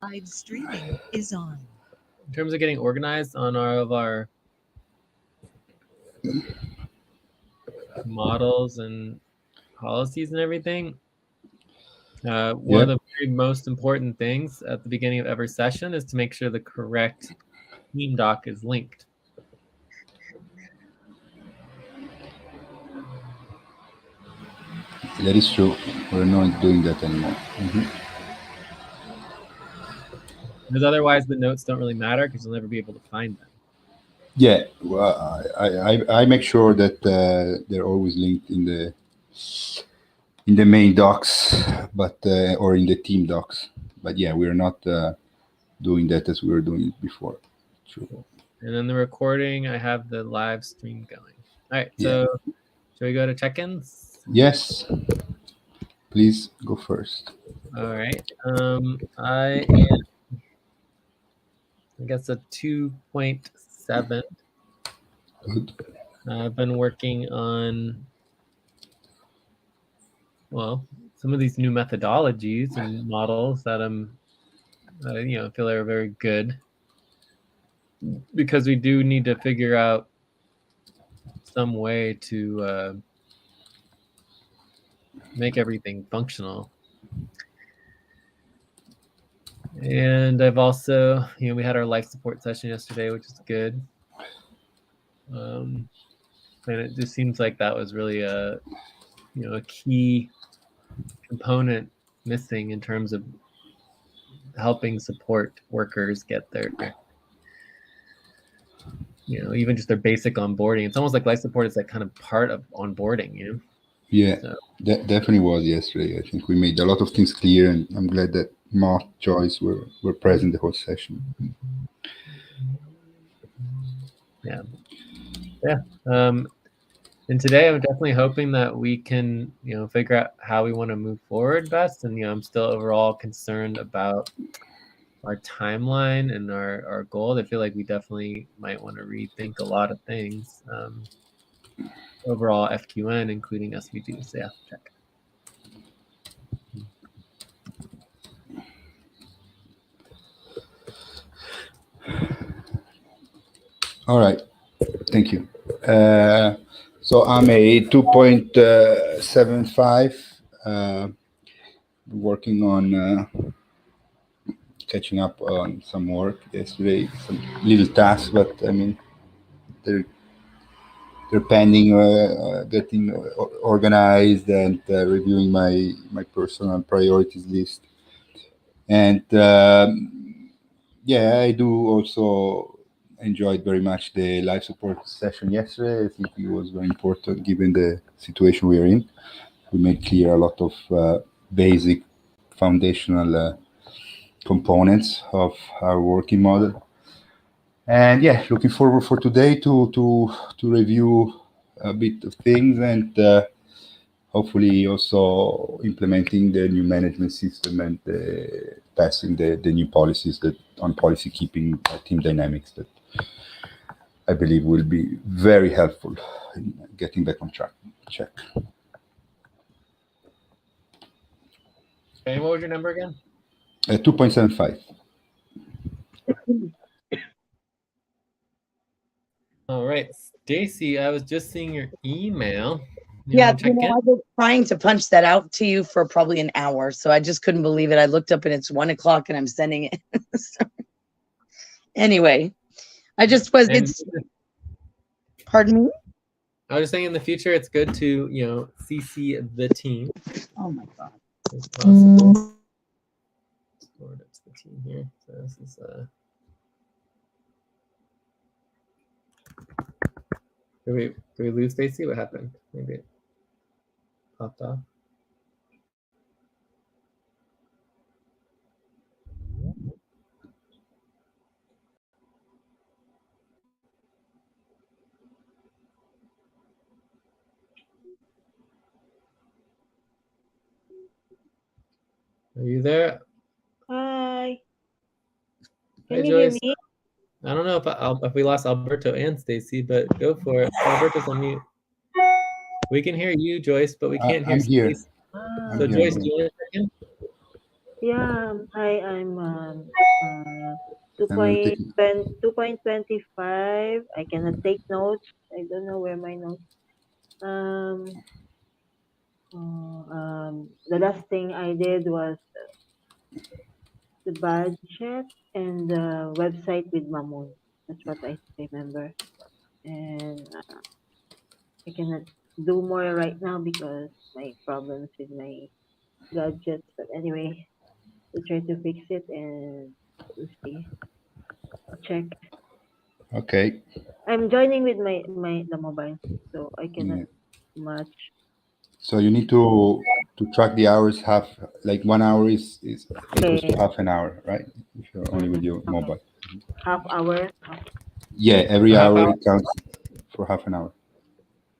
Live streaming is on. In terms of getting organized on all of our models and policies and everything, one of the very most important things at the beginning of every session is to make sure the correct team doc is linked. That is true. We're not doing that anymore. Because otherwise the notes don't really matter because you'll never be able to find them. Yeah, well, I make sure that they're always linked in the main docs, but or in the team docs. But yeah, we're not doing that as we were doing it before. True. And then the recording, I have the live stream going. All right, so shall we go to check-ins? Yes. Please go first. All right. I guess a 2.7. Good. I've been working on, well, some of these new methodologies and models that I feel are very good, because we do need to figure out some way to make everything functional. And I've also, we had our life support session yesterday, which is good. And it just seems like that was really a key component missing in terms of helping support workers get their, even just their basic onboarding. It's almost like life support is like kind of part of onboarding, Yeah, so that definitely was yesterday. I think we made a lot of things clear, and I'm glad that Mark, Joyce were present the whole session. Yeah. And today I'm definitely hoping that we can, figure out how we want to move forward best. And, I'm still overall concerned about our timeline and our goal. I feel like we definitely might want to rethink a lot of things. Overall FQN, including SVG. So yeah, check. All right, thank you. So I'm a 2.75, working on catching up on some work yesterday, some little tasks, but I mean, they're pending getting organized and reviewing my personal priorities list. And yeah, I do also enjoyed very much the live support session yesterday. I think it was very important given the situation we are in. We made clear a lot of basic foundational components of our working model. And yeah, looking forward for today to review a bit of things and hopefully also implementing the new management system and passing the new policies that on policy keeping team dynamics that I believe will be very helpful in getting back on track. Check. And what was your number again? 2.75. All right, Stacy, I was just seeing your email. Yeah, I've been trying to punch that out to you for probably an hour, so I just couldn't believe it. I looked up and it's 1 o'clock and I'm sending it. Anyway, I just was. Pardon me? I was just saying in the future, it's good to, CC the team. Oh my God. If possible. Lord, it's the team here. So this is Did we lose Stacy? What happened? Maybe it popped off. Are you there? Hi. Can you hear me? I don't know if we lost Alberto and Stacy, but go for it. Alberto's on mute. We can hear you, Joyce, but we can't hear Stacy. So Joyce, do you want to check in? Yeah, hi, I'm 2.25. I cannot take notes. I don't know where my notes. The last thing I did was the budget and the website with Mamoon. That's what I remember. And I cannot do more right now because my problems with my gadgets. But anyway, we'll try to fix it and we'll see. Check. Okay. I'm joining with the mobile, so I cannot Yeah. much. So you need to track the hours. Like 1 hour is equals to Okay. half an hour, right? If you're only with your mobile. Half hour. Yeah, every A half hour hour? it counts for half an hour.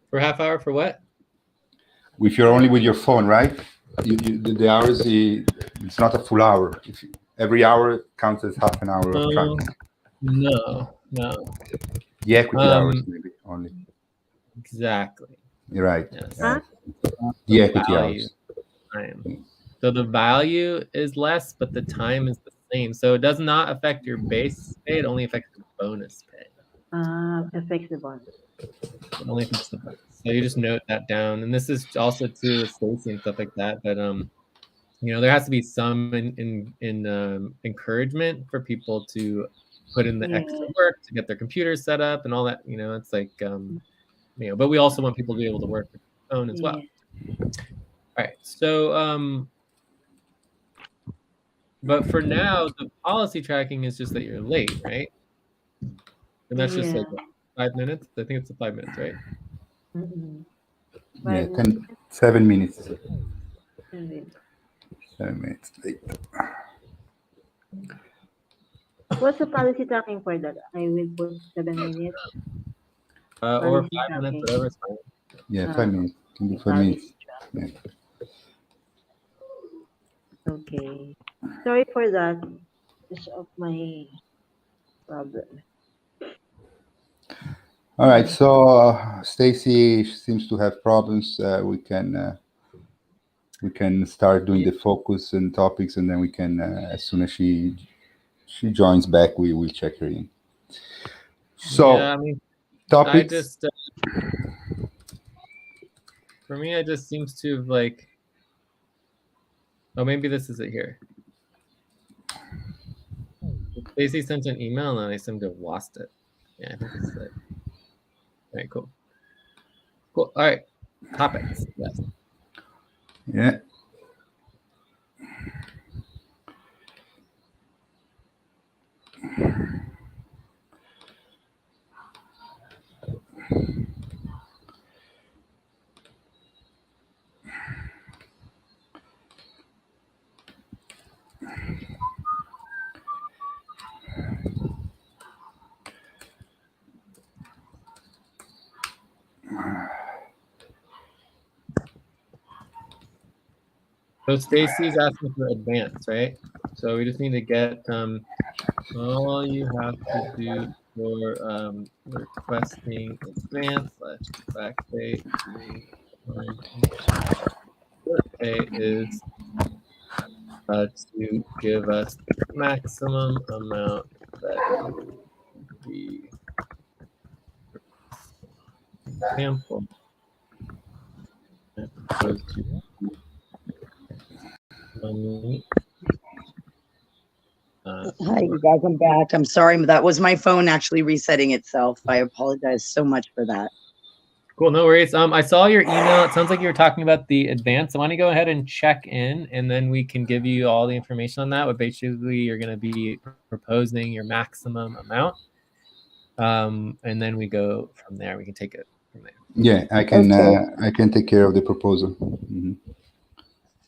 For half hour for what? If you're only with your phone, right? The hours, it's not a full hour. Every hour counts as half an hour of tracking. No. The equity hours, maybe only. Exactly. You're right. Yes. Huh? The equity Value. hours. Time. So the value is less, but the time is the same. So it does not affect your base pay. It only affects your bonus pay. Affects the bonus. It only affects the bonus. So you just note that down. And this is also too with Stacy and stuff like that. But there has to be some encouragement for people to put in the extra work to get their computers set up and all that. It's like but we also want people to be able to work with their phone as well. All right. So but for now, the policy tracking is just that you're late, right? And that's just like 5 minutes. I think it's 5 minutes, right? Yeah, 7 minutes. 7 minutes late. What's the policy tracking for that? I will put 7 minutes. Or 5 minutes, whatever is fine. Yeah, 5 minutes. Can be 5 minutes. Yeah. Okay. Sorry for that. It's of my problem. All right. So Stacy seems to have problems. We can start doing the focus and topics, and then we can, as soon as she joins back, we will check her in. So yeah, topics. I just for me, it just seems to have like. Oh, maybe this is it here. Stacy sent an email and I seem to have lost it. Yeah, I think this is it. All right, cool. All right, topics. Yes. Yeah. So Stacy's asking for advance, right? So we just need to get all you have to do for requesting advance / backdate pay is to give us maximum amount that we example. Hi, you guys. I'm back. I'm sorry. That was my phone actually resetting itself. I apologize so much for that. Cool. No worries. I saw your email. It sounds like you were talking about the advance. I want to go ahead and check in, and then we can give you all the information on that. But basically, you're going to be proposing your maximum amount, and then we go from there. We can take it from there. Yeah, I can. Okay. I can take care of the proposal. Mm-hmm.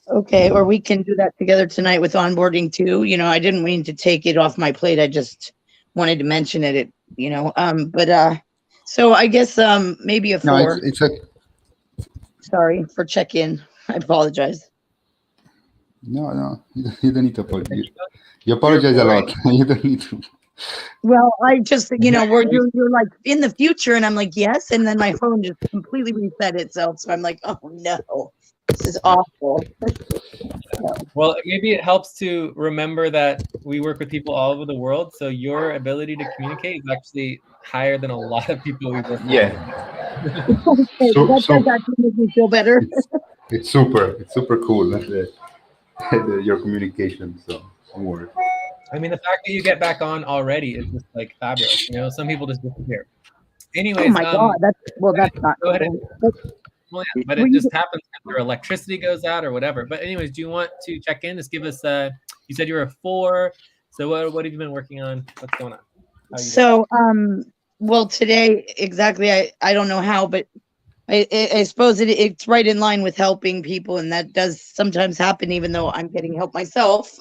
Okay, or we can do that together tonight with onboarding too. I didn't mean to take it off my plate. I just wanted to mention it. So I guess maybe a 4. No, it's a. Sorry for check-in. I apologize. No, you don't need to apologize. You apologize a lot. You don't need to. Well, I just, you're like in the future, and I'm like, yes, and then my phone just completely reset itself. So I'm like, oh no. This is awful. Well, maybe it helps to remember that we work with people all over the world, so your ability to communicate is actually higher than a lot of people we work with. Yeah. That does actually make me feel better. It's super cool. Your communication. So don't worry. I mean, the fact that you get back on already is just like fabulous. You know, some people just disappear. Anyways, Oh my God, that's not go ahead. cool. Well, yeah, but it just happens after electricity goes out or whatever. But anyways, do you want to check in? Just give us. You said you were a 4. So what have you been working on? What's going on? So well, today exactly. I don't know how, but I suppose it's right in line with helping people, and that does sometimes happen, even though I'm getting help myself.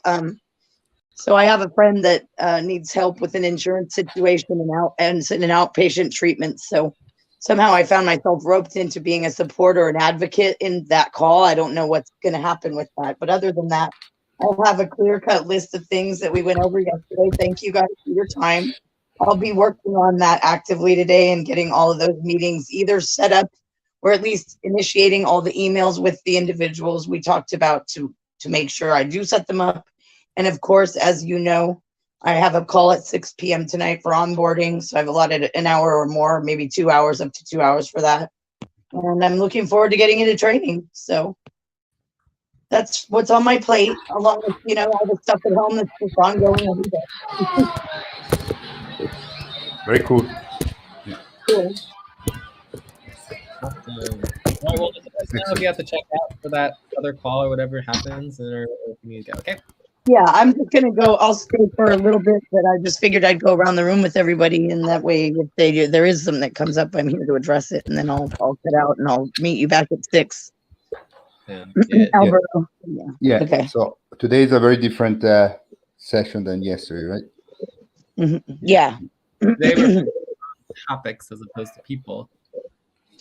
So I have a friend that needs help with an insurance situation and an outpatient treatment. So somehow I found myself roped into being a support or an advocate in that call. I don't know what's going to happen with that. But other than that, I'll have a clear-cut list of things that we went over yesterday. Thank you guys for your time. I'll be working on that actively today and getting all of those meetings either set up or at least initiating all the emails with the individuals we talked about to make sure I do set them up. And of course, as you know, I have a call at 6 p.m. tonight for onboarding. So I've allotted an hour or more, maybe 2 hours, up to 2 hours for that. And I'm looking forward to getting into training. So that's what's on my plate, along with, you know, all the stuff at home that's just ongoing every day. Very cool. Cool. Awesome. Well, we'll just let us know if you have to check out for that other call or whatever happens, or if you need to go. Okay. Yeah, I'm just gonna go. I'll stay for a little bit, but I just figured I'd go around the room with everybody, and that way, if there is something that comes up, I'm here to address it, and then I'll get out and I'll meet you back at 6. Alberto. Yeah. Okay. So today is a very different session than yesterday, right? Mm-hmm. Yeah. Today we're topics as opposed to people.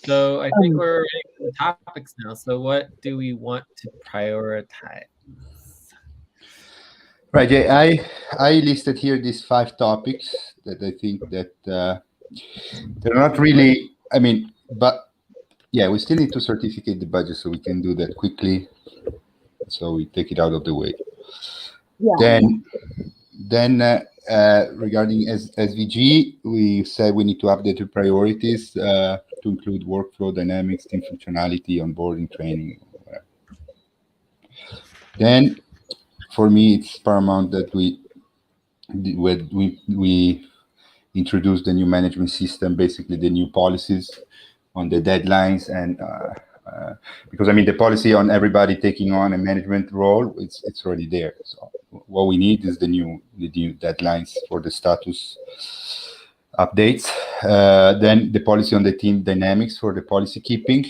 So I think we're in the topics now. So what do we want to prioritize? Right, Jay. I listed here these 5 topics that I think that they're not really. I mean, but yeah, we still need to certificate the budget, so we can do that quickly. So we take it out of the way. Yeah. Then regarding SVG, we said we need to update the priorities to include workflow dynamics, team functionality, onboarding, training. Then, for me, it's paramount that we introduce the new management system, basically the new policies on the deadlines, and because I mean the policy on everybody taking on a management role, it's already there. So what we need is the new deadlines for the status updates. Then the policy on the team dynamics for the policy keeping.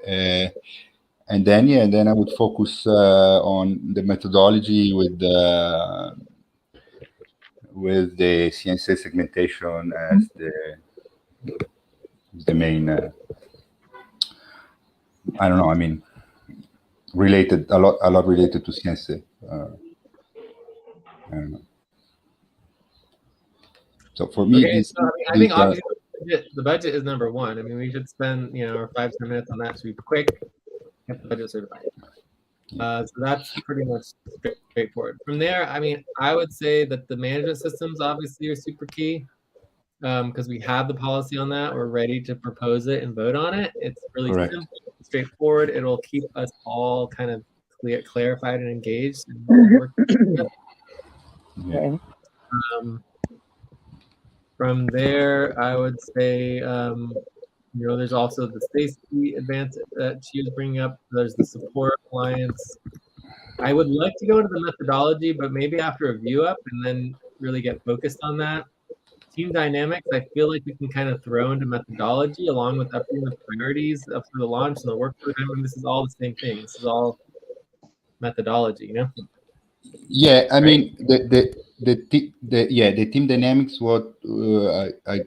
And then I would focus on the methodology with the CNC segmentation as the main. I don't know. I mean, related a lot related to CNC. I don't know. So for me, okay, I think obviously the budget is number 1. I mean, we should spend our 5-10 minutes on that to be quick. Get the budget certified. So that's pretty much straightforward. From there, I mean, I would say that the management systems obviously are super key because we have the policy on that. We're ready to propose it and vote on it. It's really simple, straightforward. It'll keep us all kind of clarified and engaged. Yeah. From there, I would say, there's also the safety advance that she was bringing up. There's the support alliance. I would like to go into the methodology, but maybe after a view up and then really get focused on that. Team dynamics, I feel like we can kind of throw into methodology along with updating the priorities up for the launch and the workflow. I mean, this is all the same thing. This is all methodology, Yeah, I mean the team dynamics. What I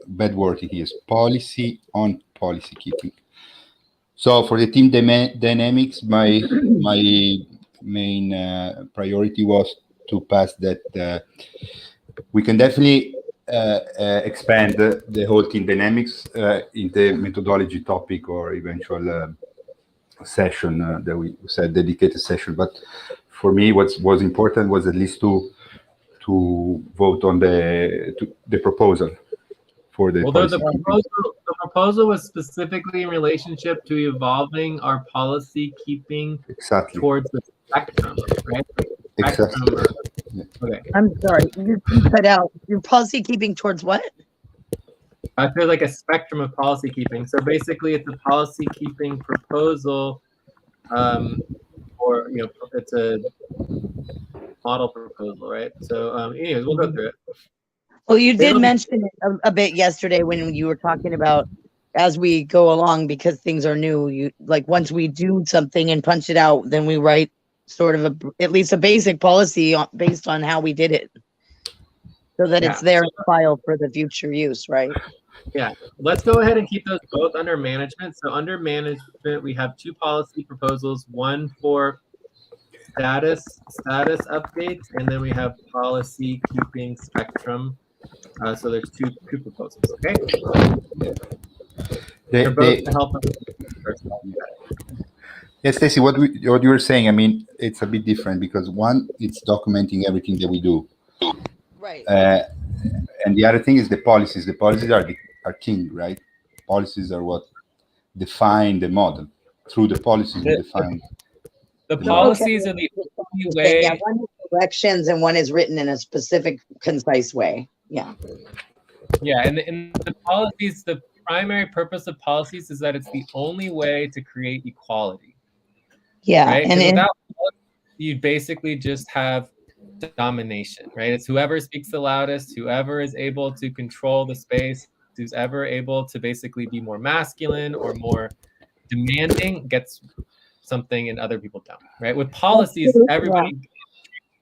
bad word here is policy on policy keeping. So for the team dynamics, my main priority was to pass that. We can definitely expand the whole team dynamics in the methodology topic or eventual session that we said dedicated session. But for me, what was important was at least to vote on the proposal for the Well, policy. the proposal was specifically in relationship to evolving our policy keeping Exactly. towards the spectrum, right? Exactly. Okay. I'm sorry, you cut out. Your policy keeping towards what? I feel like a spectrum of policy keeping. So basically, it's a policy keeping proposal, or it's a model proposal, right? So, anyways, we'll go through it. Well, you did It'll be- mention it a bit yesterday when you were talking about as we go along, because things are new. You like once we do something and punch it out, then we write sort of at least a basic policy based on how we did it, so that it's there in the file for the future use, right? Yeah, let's go ahead and keep those both under management. So under management, we have two policy proposals, one for status updates, and then we have policy keeping spectrum. So there's two proposals, okay? They're both to help us. Yes, Stacy, what you were saying, I mean, it's a bit different because one, it's documenting everything that we do. Right. And the other thing is the policies. The policies are king, right? Policies are what define the model. Through the policies, we define. The policies are the only way. Yeah, one is directions and one is written in a specific, concise way. Yeah. Yeah, and the policies, the primary purpose of policies is that it's the only way to create equality. Yeah, right? and without you basically just have domination, right? It's whoever speaks the loudest, whoever is able to control the space, who's ever able to basically be more masculine or more demanding gets something and other people don't, right? With policies, everybody treats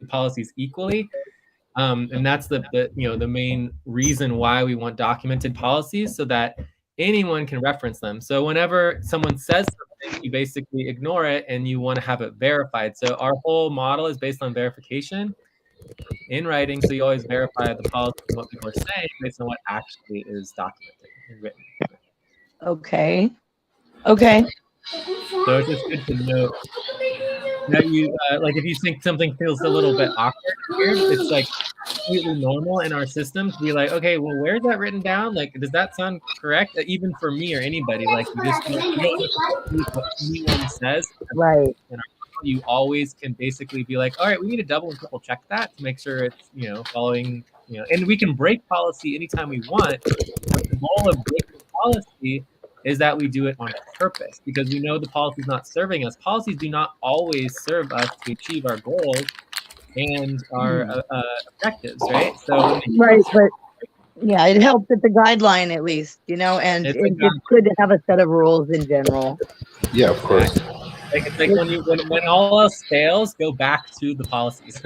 policies equally. And that's the main reason why we want documented policies, so that anyone can reference them. So whenever someone says something, you basically ignore it and you want to have it verified. So our whole model is based on verification in writing. So you always verify the policy and what people are saying based on what actually is documented and written. Okay. Okay. So it's just good to know that you like if you think something feels a little bit awkward here, it's like completely normal in our system to be like, okay, well, where's that written down? Like, does that sound correct? Even for me or anybody, like you don't believe what anyone says. Right. You always can basically be like, all right, we need to double and triple check that to make sure it's following, and we can break policy anytime we want. But the goal of breaking policy is that we do it on purpose because we know the policy is not serving us. Policies do not always serve us to achieve our goals and our objectives, right? So right, but yeah, it helps with the guideline at least, and it's good to have a set of rules in general. Yeah, of course. It's like when all else fails, go back to the policies.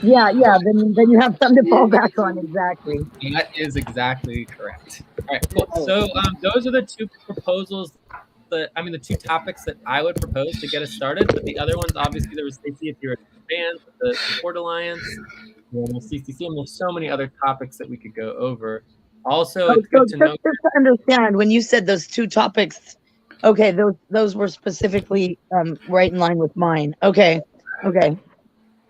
Yeah, then you have something to fall back on. Exactly. That is exactly correct. All right, cool. So those are the two proposals. The two topics that I would propose to get us started. But the other ones, obviously, there was Stacey, if you're a fan, the Support Alliance, CCC, and there's so many other topics that we could go over. Also, it's good to know. Just to understand, when you said those two topics, okay, those were specifically right in line with mine. Okay.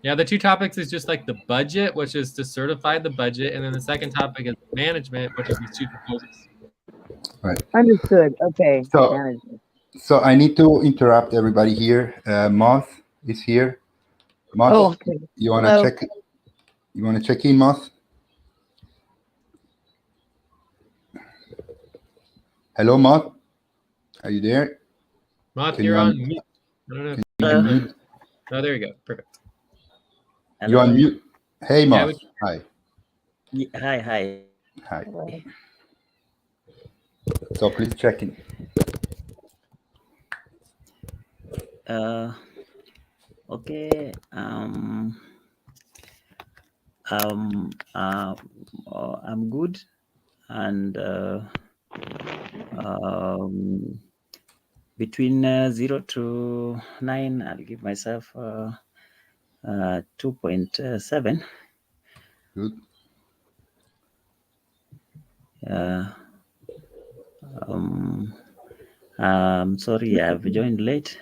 Yeah, the two topics is just like the budget, which is to certify the budget, and then the second topic is management, which is these two proposals. Right. Understood. Okay. So I need to interrupt everybody here. Moth is here. Moth, oh, okay. You want to check? You want to check in, Moth? Hello, Moth. Are you there? Moth, you're on mute. I don't know if you're mute. Oh, there you go. Perfect. Hello. You're on mute. Hey, Moth. Hi. Hi. Hi. So please check in. Okay. I'm good, and between 0 to 9, I'll give myself 2.7. Good. I'm sorry, I've joined late.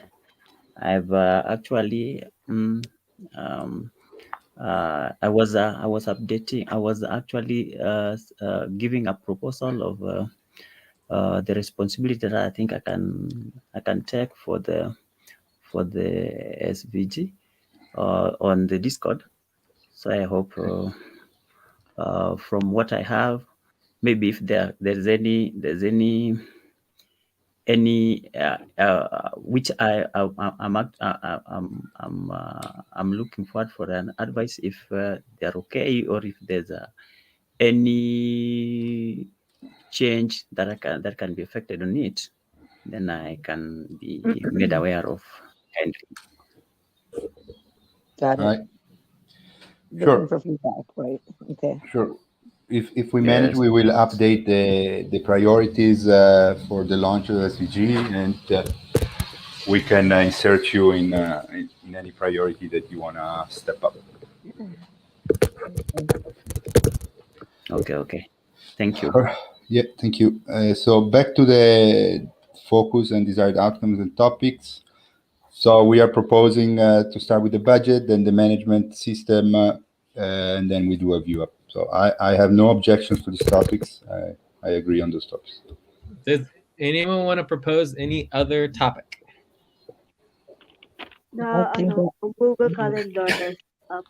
I've actually I was updating. I was actually giving a proposal of the responsibility that I think I can take for the SVG on the Discord. So I hope from what I have, maybe if there's any which I'm looking forward for an advice if they're okay, or if there's any change that can be affected on it, then I can be made aware of. And Got it. All right. Looking Sure. for feedback, right? Okay. Sure. If we manage, Yes. we will update the priorities for the launch of SVG, and we can insert you in any priority that you want to step up. Okay. Thank you. Yeah, thank you. So back to the focus and desired outcomes and topics. So we are proposing to start with the budget, then the management system, and then we do a view up. So I have no objections to these topics. I agree on those topics. Does anyone want to propose any other topic? The Google Calendar is up.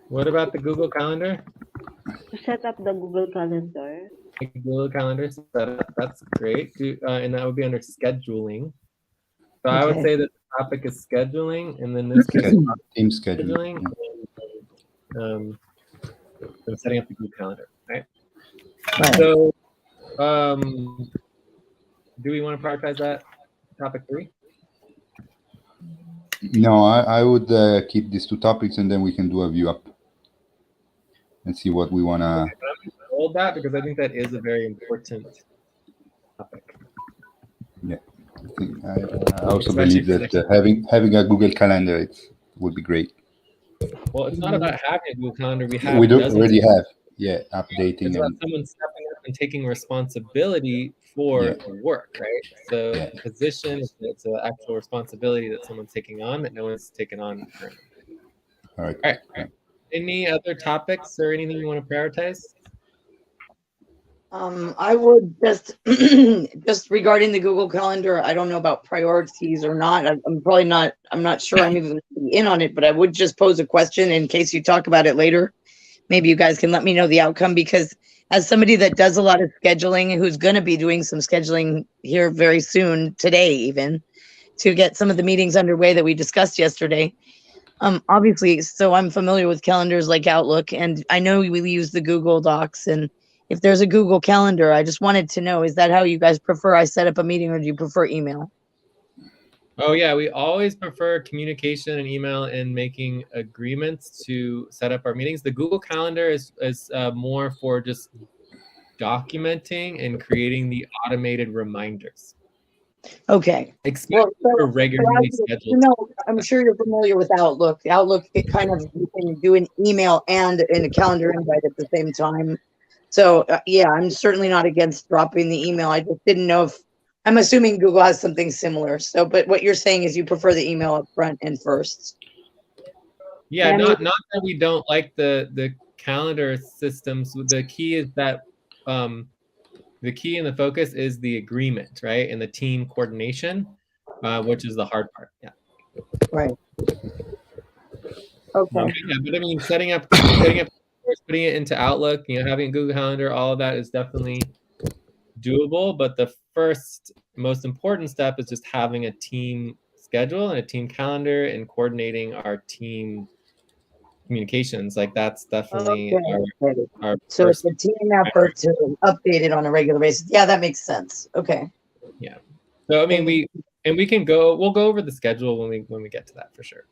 What about the Google Calendar? To set up the Google Calendar. The Google Calendar setup, that's great. And that would be under scheduling. So I would say that the topic is scheduling, and then this case, team scheduling. I'm setting up the Google Calendar, right? So, do we want to prioritize that topic 3? No, I would keep these 2 topics, and then we can do a view up and see what we want to. Hold that, because I think that is a very important topic. Yeah, I also believe that having a Google Calendar would be great. Well, it's not about having a Google Calendar. We already have. Yeah, updating. It's about someone stepping up and taking responsibility for the work, right? So the position, it's an actual responsibility that someone's taking on that no one's taken on currently. All right. All right. Any other topics or anything you want to prioritize? I would just regarding the Google Calendar, I don't know about priorities or not. I'm not sure I'm even in on it, but I would just pose a question in case you talk about it later. Maybe you guys can let me know the outcome, because as somebody that does a lot of scheduling, who's going to be doing some scheduling here very soon, today even, to get some of the meetings underway that we discussed yesterday. Obviously, so I'm familiar with calendars like Outlook, and I know we use the Google Docs, and if there's a Google Calendar, I just wanted to know, is that how you guys prefer I set up a meeting, or do you prefer email? Oh yeah, we always prefer communication and email and making agreements to set up our meetings. The Google Calendar is more for just documenting and creating the automated reminders. Okay. Especially for regularly scheduled. I'm sure you're familiar with Outlook. Outlook, it kind of, you can do an email and in a calendar invite at the same time. So yeah, I'm certainly not against dropping the email. I just didn't know if, I'm assuming Google has something similar. So, but what you're saying is you prefer the email up front and first. Yeah, not that we don't like the calendar systems. The key is that the key and the focus is the agreement, right? And the team coordination, which is the hard part. Yeah. Right. Okay. Yeah, but I mean, setting up, putting it into Outlook, having a Google Calendar, all of that is definitely doable. But the first most important step is just having a team schedule and a team calendar and coordinating our team communications. Like that's definitely our so first. it's a team effort to update it on a regular basis. Yeah, that makes sense. Okay. Yeah. So I mean, we'll go over the schedule when we get to that for sure.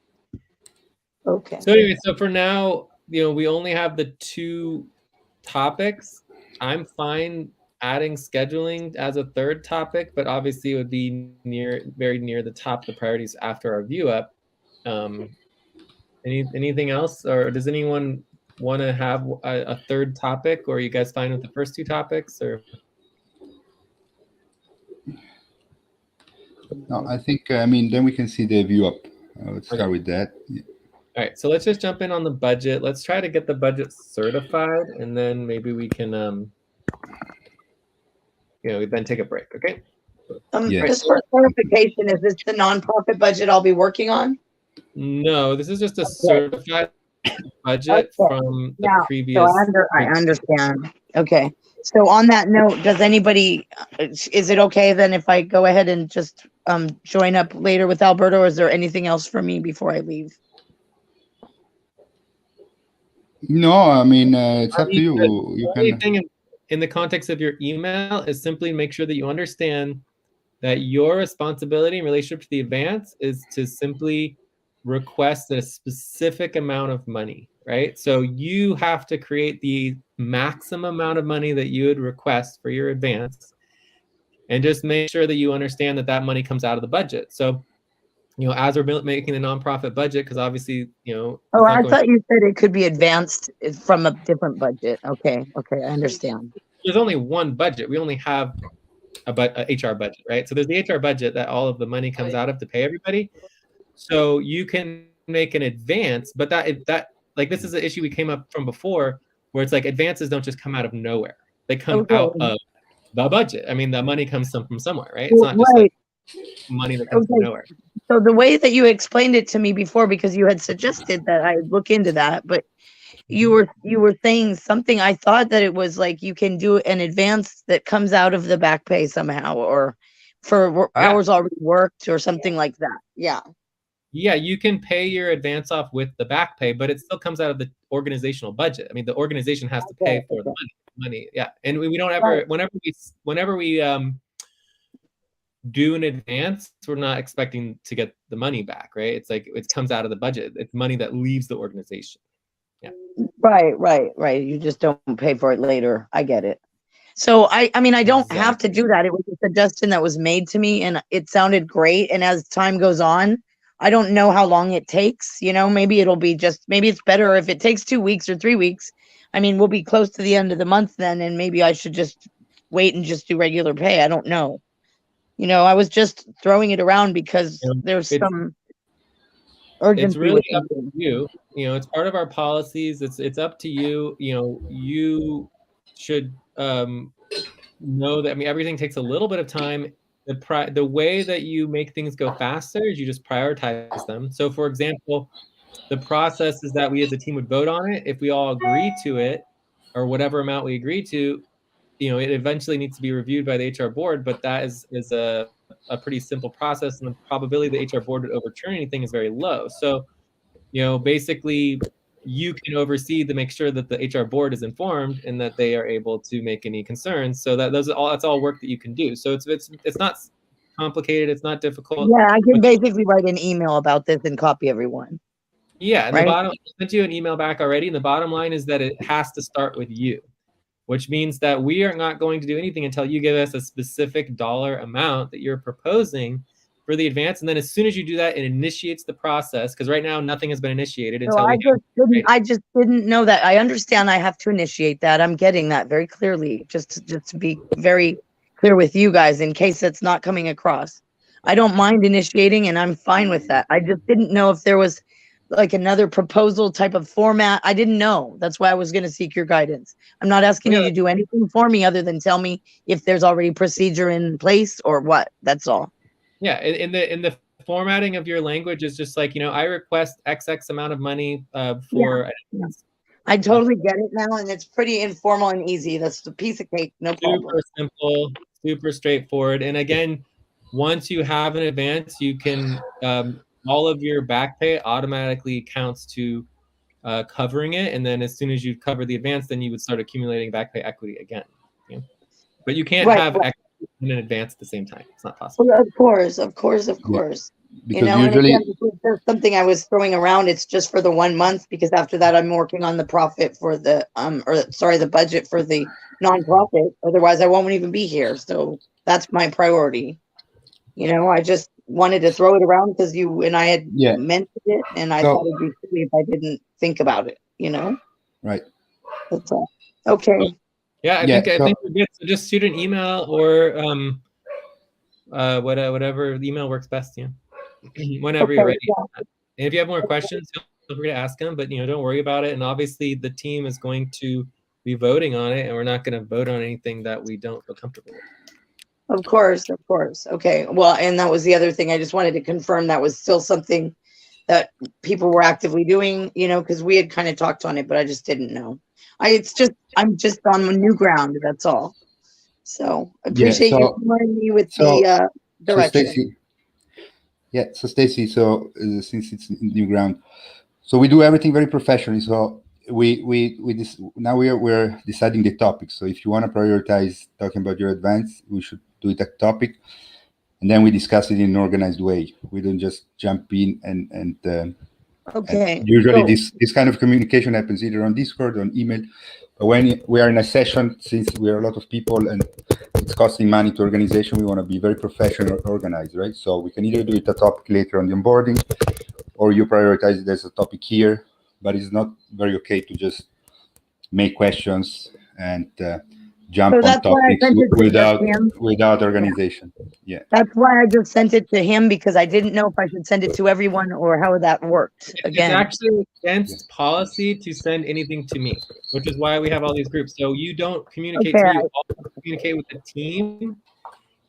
Okay. So anyway, so for now, we only have the 2 topics. I'm fine adding scheduling as a 3rd topic, but obviously it would be very near the top of the priorities after our view up. Anything else, or does anyone want to have a 3rd topic, or are you guys fine with the first 2 topics? Or No, I think, I mean, then we can see the view up. Let's start with that. All right, so let's just jump in on the budget. Let's try to get the budget certified, and then maybe we can, then take a break, okay? Yeah. Just for clarification, is this the nonprofit budget I'll be working on? No, this is just a certified budget from the Yeah, previous. I understand. Okay. So on that note, does anybody, is it okay then if I go ahead and just join up later with Alberto, or is there anything else for me before I leave? No, I mean, it's up to you. The only thing in the context of your email is simply make sure that you understand that your responsibility in relationship to the advance is to simply request a specific amount of money, right? So you have to create the maximum amount of money that you would request for your advance, and just make sure that you understand that that money comes out of the budget. So, as we're making the nonprofit budget, because obviously, Oh, I thought you said it could be advanced from a different budget. Okay, I understand. There's only one budget. We only have a HR budget, right? So there's the HR budget that all of the money comes out of to pay everybody. So you can make an advance, but that like, this is an issue we came up from before, where it's like advances don't just come out of nowhere. They come out of the budget. I mean, the money comes from somewhere, right? It's not just like money that comes from nowhere. So the way that you explained it to me before, because you had suggested that I look into that, but you were saying something. I thought that it was like you can do an advance that comes out of the back pay somehow, or for hours already worked, or something like that. Yeah. Yeah, you can pay your advance off with the back pay, but it still comes out of the organizational budget. I mean, the organization has to pay for the money. Yeah, and we don't ever, whenever we do an advance, we're not expecting to get the money back, right? It's like it comes out of the budget. It's money that leaves the organization. Yeah. Right. You just don't pay for it later. I get it. So I mean, I don't have to do that. It was a suggestion that was made to me, and it sounded great. And as time goes on, I don't know how long it takes. Maybe maybe it's better if it takes 2 weeks or 3 weeks. I mean, we'll be close to the end of the month then, and maybe I should just wait and just do regular pay. I don't know. I was just throwing it around because there's some urgency. It's really up to you. It's part of our policies. It's up to you. You should know that. I mean, everything takes a little bit of time. The way that you make things go faster is you just prioritize them. So, for example, the process is that we as a team would vote on it. If we all agree to it, or whatever amount we agree to, it eventually needs to be reviewed by the HR board. But that is a pretty simple process, and the probability the HR board would overturn anything is very low. So, basically, you can oversee to make sure that the HR board is informed and that they are able to make any concerns. So that's all work that you can do. So it's not complicated. It's not difficult. Yeah, I can basically write an email about this and copy everyone. Yeah, and I sent you an email back already. And the bottom line is that it has to start with you, which means that we are not going to do anything until you give us a specific dollar amount that you're proposing for the advance. And then as soon as you do that, it initiates the process, because right now nothing has been initiated until I just didn't know that. I understand I have to initiate that. I'm getting that very clearly, just to be very clear with you guys, in case it's not coming across. I don't mind initiating, and I'm fine with that. I just didn't know if there was like another proposal type of format. I didn't know. That's why I was going to seek your guidance. I'm not asking you to do anything for me other than tell me if there's already procedure in place or what. That's all. Yeah, in the formatting of your language is just like, I request XX amount of money for. Yeah. I totally get it now, and it's pretty informal and easy. That's the piece of cake, no problem. Super simple, super straightforward. And again, once you have an advance, you can all of your back pay automatically counts to covering it, and then as soon as you cover the advance, then you would start accumulating back pay equity again. But you can't have equity in an advance at the same time. It's not possible. Well, of course. Because usually, and again, there's something I was throwing around. It's just for the 1 month, because after that I'm working on the profit for the the budget for the nonprofit. Otherwise, I won't even be here. So that's my priority. I just wanted to throw it around because you and I had mentioned it, and I thought it'd be silly if I didn't think about it. Right. That's all. Okay. Yeah, I think we're good. So just shoot an email or whatever email works best, whenever you're ready. And if you have more questions, feel free to ask them, but don't worry about it. And obviously the team is going to be voting on it, and we're not going to vote on anything that we don't feel comfortable with. Of course. Okay. Well, and that was the other thing. I just wanted to confirm that was still something that people were actively doing, because we had kind of talked on it, but I just didn't know. I'm just on new ground. That's all. So I appreciate you reminding me with the direction. So Stacy, since it's new ground, so we do everything very professionally. So now we're deciding the topic. So if you want to prioritize talking about your advance, we should do it a topic, and then we discuss it in an organized way. We don't just jump in and okay. And usually this kind of communication happens either on Discord or on email. But when we are in a session, since we are a lot of people and it's costing money to organization, we want to be very professional and organized, right? So we can either do it a topic later on the onboarding, or you prioritize it as a topic here. But it's not very okay to just make questions and jump on topics without organization. Yeah. That's why I just sent it to him, because I didn't know if I should send it to everyone or how that worked. Again, it's actually against policy to send anything to me, which is why we have all these groups. So you don't communicate to me, you all communicate with the team,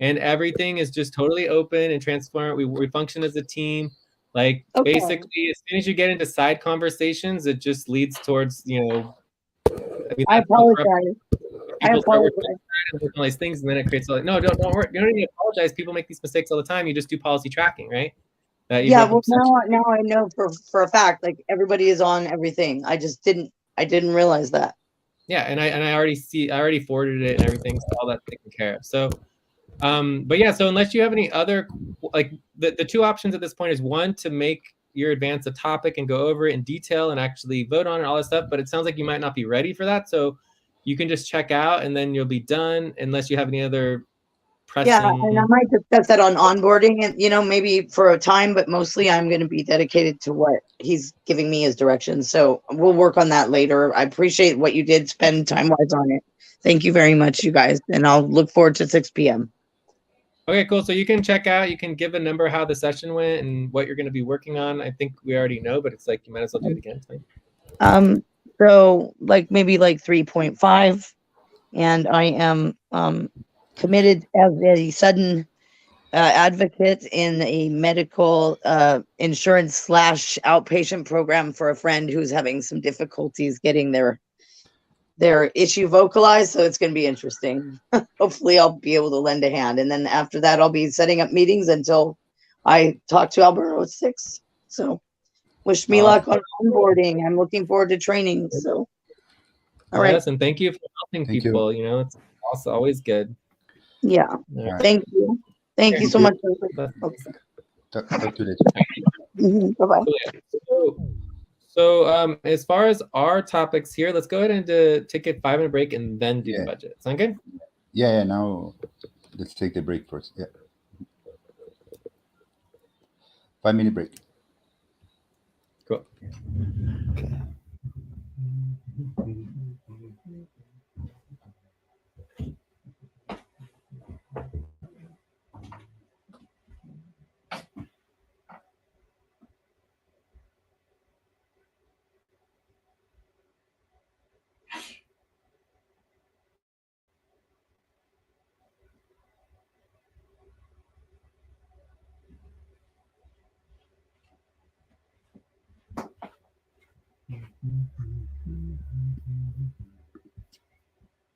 and everything is just totally open and transparent. We function as a team. Like basically, as soon as you get into side conversations, it just leads towards I apologize. People start working on all these things, and then it creates no, don't worry. You don't need to apologize. People make these mistakes all the time. You just do policy tracking, right? Yeah, well, now I know for a fact, like everybody is on everything. I didn't realize that. Yeah, and I already forwarded it and everything, so all that's taken care of. So, but yeah, so unless you have any other, like the two options at this point is one, to make your advance a topic and go over it in detail and actually vote on it, all that stuff. But it sounds like you might not be ready for that, so you can just check out and then you'll be done, unless you have any other pressing. Yeah, and I might discuss that on onboarding, and maybe for a time, but mostly I'm going to be dedicated to what he's giving me as directions. So we'll work on that later. I appreciate what you did spend time-wise on it. Thank you very much, you guys, and I'll look forward to 6 p.m. Okay, cool. So you can check out, you can give a number how the session went and what you're going to be working on. I think we already know, but it's like you might as well do it again. So maybe 3.5, and I am committed as a sudden advocate in a medical insurance / outpatient program for a friend who's having some difficulties getting their issue vocalized. So it's going to be interesting. Hopefully I'll be able to lend a hand. And then after that, I'll be setting up meetings until I talk to Alberto at 6. So wish me luck on onboarding. I'm looking forward to training. So, all right. Yes, and thank you for helping people. It's also always good. Yeah. Right. Thank you. Thank you so much. Talk to you later. Bye-bye. So as far as our topics here, let's go ahead and take a 5-minute break and then do the budget. Sound good? Yeah. Now let's take the break first. Yeah. 5-minute break. Cool. Okay.